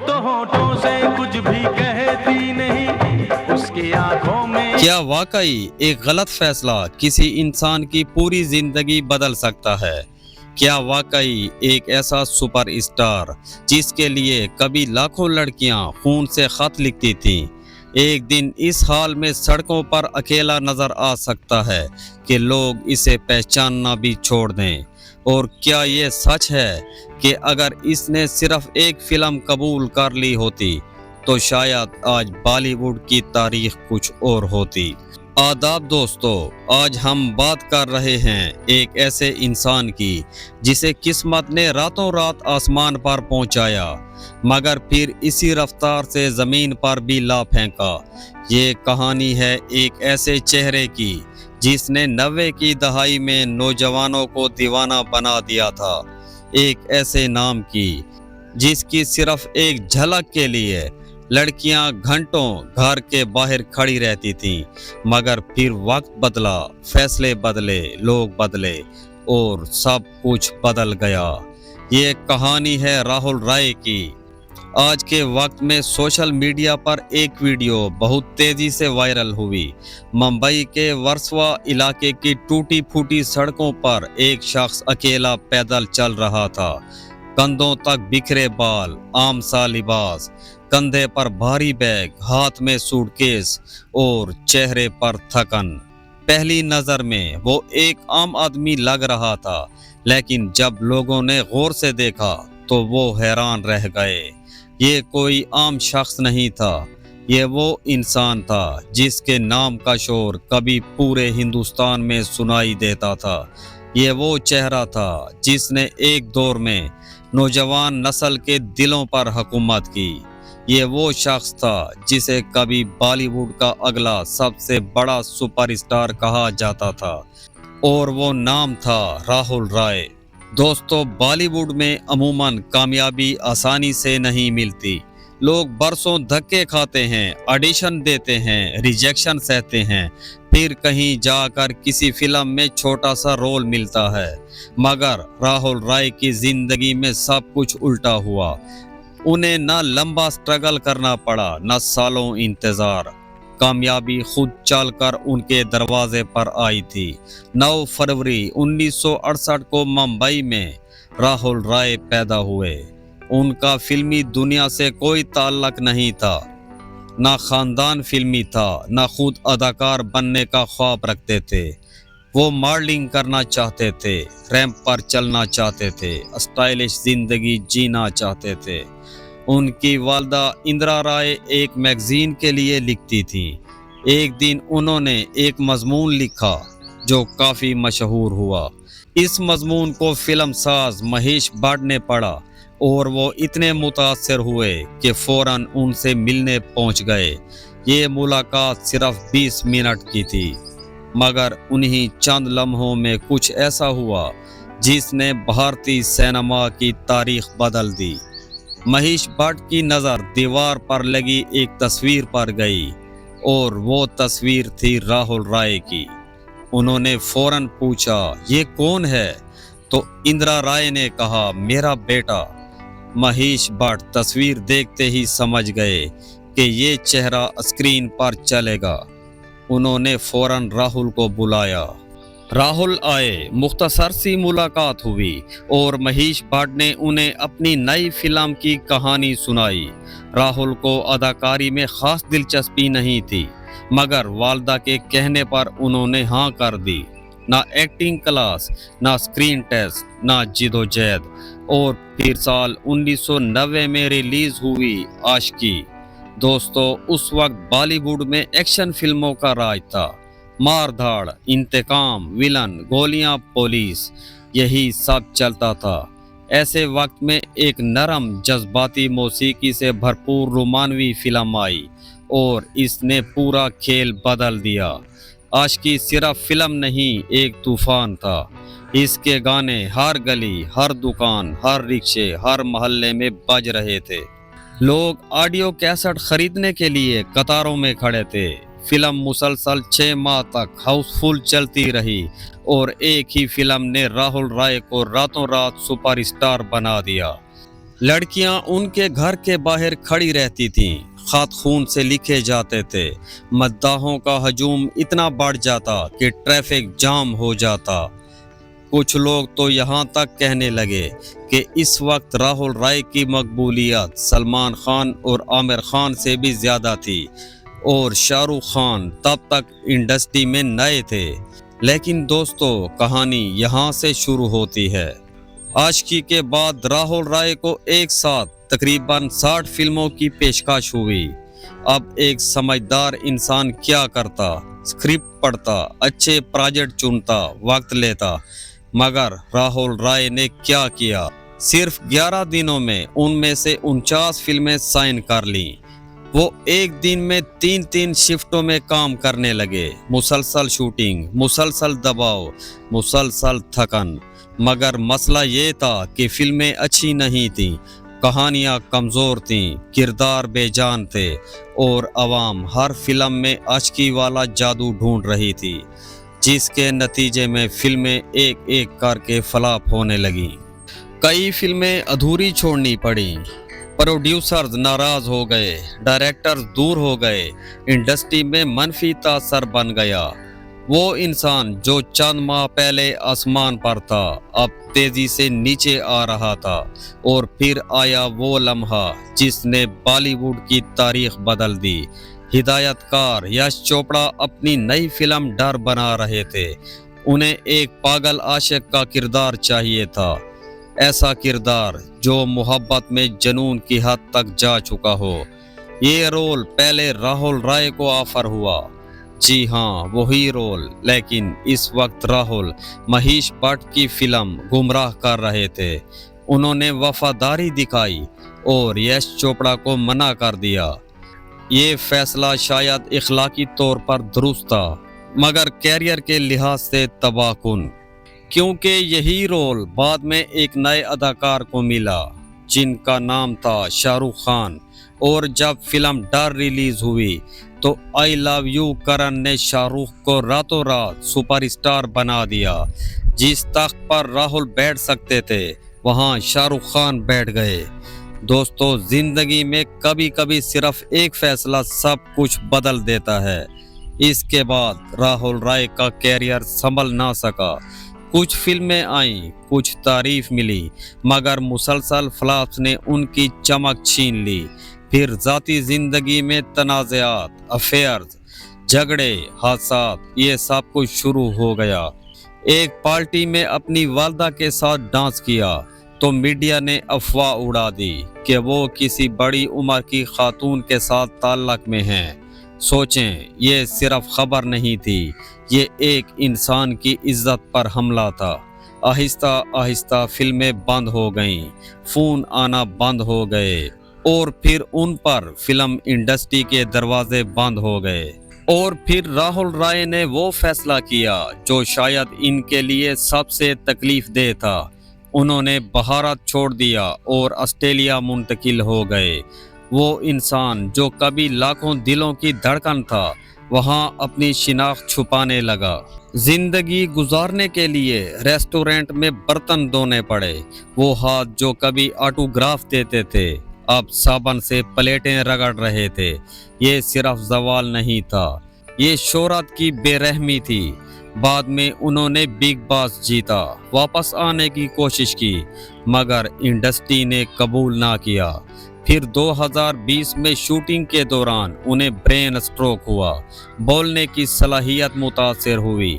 تو ہونٹوں سے کچھ بھی کہتی نہیں، اس کی آنکھوں میں کیا واقعی ایک غلط فیصلہ کسی انسان کی پوری زندگی بدل سکتا ہے؟ کیا واقعی ایک ایسا سپر اسٹار جس کے لیے کبھی لاکھوں لڑکیاں خون سے خط لکھتی تھیں، ایک دن اس حال میں سڑکوں پر اکیلا نظر آ سکتا ہے کہ لوگ اسے پہچاننا بھی چھوڑ دیں؟ اور کیا یہ سچ ہے کہ اگر اس نے صرف ایک فلم قبول کر لی ہوتی تو شاید آج بالی ووڈ کی تاریخ کچھ اور ہوتی؟ آداب دوستو، آج ہم بات کر رہے ہیں ایک ایسے انسان کی جسے قسمت نے راتوں رات آسمان پر پہنچایا مگر پھر اسی رفتار سے زمین پر بھی لا پھینکا۔ یہ کہانی ہے ایک ایسے چہرے کی جس نے 90 کی دہائی میں نوجوانوں کو دیوانہ بنا دیا تھا، ایک ایسے نام کی جس کی صرف ایک جھلک کے لیے لڑکیاں گھنٹوں گھر کے باہر کھڑی رہتی تھیں، مگر پھر وقت بدلا، فیصلے بدلے، لوگ بدلے اور سب کچھ بدل گیا۔ یہ کہانی ہے راہل رائے کی۔ آج کے وقت میں سوشل میڈیا پر ایک ویڈیو بہت تیزی سے وائرل ہوئی۔ ممبئی کے ورسوا علاقے کی ٹوٹی پھوٹی سڑکوں پر ایک شخص اکیلا پیدل چل رہا تھا، کندھوں تک بکھرے بال، عام سا لباس، کندھے پر بھاری بیگ، ہاتھ میں سوٹ کیس اور چہرے پر تھکن۔ پہلی نظر میں وہ ایک عام آدمی لگ رہا تھا، لیکن جب لوگوں نے غور سے دیکھا تو وہ حیران رہ گئے۔ یہ کوئی عام شخص نہیں تھا، یہ وہ انسان تھا جس کے نام کا شور کبھی پورے ہندوستان میں سنائی دیتا تھا۔ یہ وہ چہرہ تھا جس نے ایک دور میں نوجوان نسل کے دلوں پر حکومت کی۔ یہ وہ شخص تھا جسے کبھی بالی ووڈ کا اگلا سب سے بڑا سپر اسٹار کہا جاتا تھا، اور وہ نام تھا راہل رائے۔ دوستو، بالی ووڈ میں عموماً کامیابی آسانی سے نہیں ملتی۔ لوگ برسوں دھکے کھاتے ہیں، آڈیشن دیتے ہیں، ریجیکشن سہتے ہیں، پھر کہیں جا کر کسی فلم میں چھوٹا سا رول ملتا ہے۔ مگر راہل رائے کی زندگی میں سب کچھ الٹا ہوا۔ انہیں نہ لمبا سٹرگل کرنا پڑا، نہ سالوں انتظار۔ کامیابی خود چل کر ان کے دروازے پر آئی تھی۔ 9 فروری 1968 کو ممبئی میں راہل رائے پیدا ہوئے۔ ان کا فلمی دنیا سے کوئی تعلق نہیں تھا، نہ خاندان فلمی تھا، نہ خود اداکار بننے کا خواب رکھتے تھے۔ وہ ماڈلنگ کرنا چاہتے تھے، ریمپ پر چلنا چاہتے تھے، اسٹائلش زندگی جینا چاہتے تھے۔ ان کی والدہ اندرا رائے ایک میگزین کے لیے لکھتی تھیں۔ ایک دن انہوں نے ایک مضمون لکھا جو کافی مشہور ہوا۔ اس مضمون کو فلم ساز مہیش بھٹ نے پڑھا اور وہ اتنے متاثر ہوئے کہ فوراً ان سے ملنے پہنچ گئے۔ یہ ملاقات صرف 20 منٹ کی تھی، مگر انہی چند لمحوں میں کچھ ایسا ہوا جس نے بھارتی سینما کی تاریخ بدل دی۔ مہیش بھٹ کی نظر دیوار پر لگی ایک تصویر پر گئی اور وہ تصویر تھی راہل رائے کی۔ انہوں نے فوراً پوچھا، یہ کون ہے؟ تو اندرا رائے نے کہا، میرا بیٹا۔ مہیش بھٹ تصویر دیکھتے ہی سمجھ گئے کہ یہ چہرہ اسکرین پر چلے گا۔ انہوں نے فوراً راہل کو بلایا۔ راہل آئے، مختصر سی ملاقات ہوئی اور مہیش بھٹ نے انہیں اپنی نئی فلم کی کہانی سنائی۔ راہل کو اداکاری میں خاص دلچسپی نہیں تھی، مگر والدہ کے کہنے پر انہوں نے ہاں کر دی۔ نہ ایکٹنگ کلاس، نہ اسکرین ٹیسٹ، نہ جد و جہد۔ اور پھر سال 1990 میں ریلیز ہوئی عاشقی۔ دوستو، اس وقت بالی ووڈ میں ایکشن فلموں کا راج تھا۔ مار دھاڑ، انتقام، ویلن، گولیاں، پولیس، یہی سب چلتا تھا۔ ایسے وقت میں ایک نرم جذباتی موسیقی سے بھرپور رومانوی فلم آئی اور اس نے پورا کھیل بدل دیا۔ عاشقی صرف فلم نہیں، ایک طوفان تھا۔ اس کے گانے ہر گلی، ہر دکان، ہر رکشے، ہر محلے میں بج رہے تھے۔ لوگ آڈیو کیسٹ خریدنے کے لیے قطاروں میں کھڑے تھے۔ فلم مسلسل 6 ماہ تک ہاؤس فل چلتی رہی اور ایک ہی فلم نے راہل رائے کو راتوں رات سپر اسٹار بنا دیا۔ लड़कियां उनके घर के बाहर खड़ी रहती थीं, खत खून से लिखे जाते थे, मद्दाहों का हजूम इतना बढ़ जाता कि ट्रैफिक जाम हो जाता। कुछ लोग तो यहाँ तक कहने लगे कि इस वक्त राहुल राय की मकबूलियत सलमान खान और आमिर खान से भी ज़्यादा थी, और शाहरुख खान तब तक इंडस्ट्री में नए थे। लेकिन दोस्तों, कहानी यहाँ से शुरू होती है। आशिकी के बाद राहुल राय को एक साथ तकरीबन 60 फिल्मों की पेशकश हुई। अब एक समझदार इंसान क्या करता? स्क्रिप्ट पढ़ता, अच्छे प्रोजेक्ट चुनता, वक्त लेता। मगर राहुल राय ने क्या किया? सिर्फ 11 दिनों में उनमें से 49 फिल्में साइन कर लीं। वो एक दिन में 3-3 शिफ्टों में काम करने लगे। मुसलसल शूटिंग, मुसलसल दबाव, मुसलसल थकन। मगर मसला ये था कि फिल्में अच्छी नहीं थीं, कहानियाँ कमज़ोर थीं, किरदार बेजान थे, और अवाम हर फिल्म में आशिकी वाला जादू ढूंढ रही थी, जिसके नतीजे में फिल्में एक एक करके फ्लॉप होने लगीं। कई फिल्में अधूरी छोड़नी पड़ी, प्रोड्यूसर्स नाराज हो गए, डायरेक्टर्स दूर हो गए, इंडस्ट्री में मनफी तासर बन गया। वो इंसान जो चंद माह पहले आसमान पर था, अब तेजी से नीचे आ रहा था। और फिर आया वो लम्हा जिसने बॉलीवुड की तारीख बदल दी। हिदायतकार यश चोपड़ा अपनी नई फिल्म डर बना रहे थे। उन्हें एक पागल आशिक का किरदार चाहिए था, ऐसा किरदार जो मोहब्बत में जुनून की हद तक जा चुका हो। ये रोल पहले राहुल राय को ऑफर हुआ, जी हाँ, वही रोल। लेकिन इस वक्त राहुल महेश भट्ट की फिल्म गुमराह कर रहे थे। उन्होंने वफादारी दिखाई और यश चोपड़ा को मना कर दिया। ये फैसला शायद इखलाकी तौर पर दुरुस्त था, मगर कैरियर के लिहाज से तबाहकुन, क्योंकि यही रोल बाद में एक नए अदाकार को मिला जिनका नाम था शाहरुख खान। और जब फिल्म डर रिलीज हुई तो आई लव यू करण ने शाहरुख को रातों रात सुपरस्टार बना दिया। जिस तख्त पर राहुल बैठ सकते थे, वहां शाहरुख खान बैठ गए। दोस्तों, जिंदगी में कभी कभी सिर्फ एक फैसला सब कुछ बदल देता है। इसके बाद राहुल राय का कैरियर संभल ना सका। कुछ फिल्में आईं, कुछ तारीफ मिली, मगर मुसलसल फ्लॉप्स ने उनकी चमक छीन ली। फिर जाती जिंदगी में तनाज़ात, अफेयर्स, झगड़े, हादसात, ये सब कुछ शुरू हो गया। एक पार्टी में अपनी वालदा के साथ डांस किया तो मीडिया ने अफवाह उड़ा दी कि वो किसी बड़ी उम्र की खातून के साथ ताल्लुक में हैं। सोचें, ये सिर्फ खबर नहीं थी, ये एक इंसान की इज्जत पर हमला था। आहिस्ता आहिस्ता फिल्में बंद हो गईं, फ़ोन आना बंद हो गए, और फिर उन पर फिल्म इंडस्ट्री के दरवाजे बंद हो गए। और फिर राहुल राय ने वो फैसला किया जो शायद इनके लिए सबसे तकलीफ दे था। उन्होंने भारत छोड़ दिया और ऑस्ट्रेलिया मुंतकिल हो गए। वो इंसान जो कभी लाखों दिलों की धड़कन था, वहाँ अपनी शिनाख्त छुपाने लगा। जिंदगी गुजारने के लिए रेस्टोरेंट में बर्तन धोने पड़े। वो हाथ जो कभी ऑटोग्राफ देते थे, अब साबन से प्लेटें रगड़ रहे थे। ये सिर्फ जवाल नहीं था, ये शोहरत की बेरहमी थी। बाद में उन्होंने बिग बॉस जीता, वापस आने की कोशिश की, मगर इंडस्ट्री ने कबूल ना किया। फिर 2020 में शूटिंग के दौरान उन्हें ब्रेन स्ट्रोक हुआ, बोलने की सलाहियत मुतासर हुई।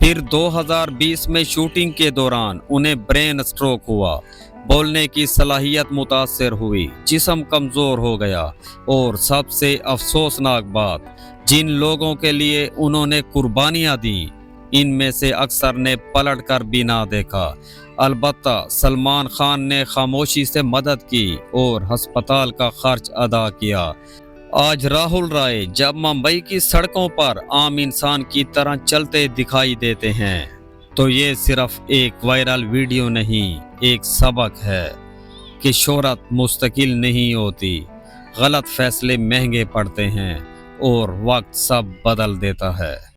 फिर 2020 में शूटिंग के दौरान उन्हें ब्रेन स्ट्रोक हुआ, बोलने की सलाहियत मुतासर हुई, जिस्म कमज़ोर हो गया। और सबसे अफसोसनाक बात, जिन लोगों के लिए उन्होंने कुर्बानियाँ दी, इनमें से अक्सर ने पलट कर भी ना देखा। अलबत्ता सलमान खान ने खामोशी से मदद की और हस्पताल का खर्च अदा किया। आज राहुल राय जब मुंबई की सड़कों पर आम इंसान की तरह चलते दिखाई देते हैं, तो ये सिर्फ एक वायरल वीडियो नहीं, एक सबक है कि शोहरत मुस्तकिल नहीं होती, गलत फैसले महंगे पड़ते हैं और वक्त सब बदल देता है।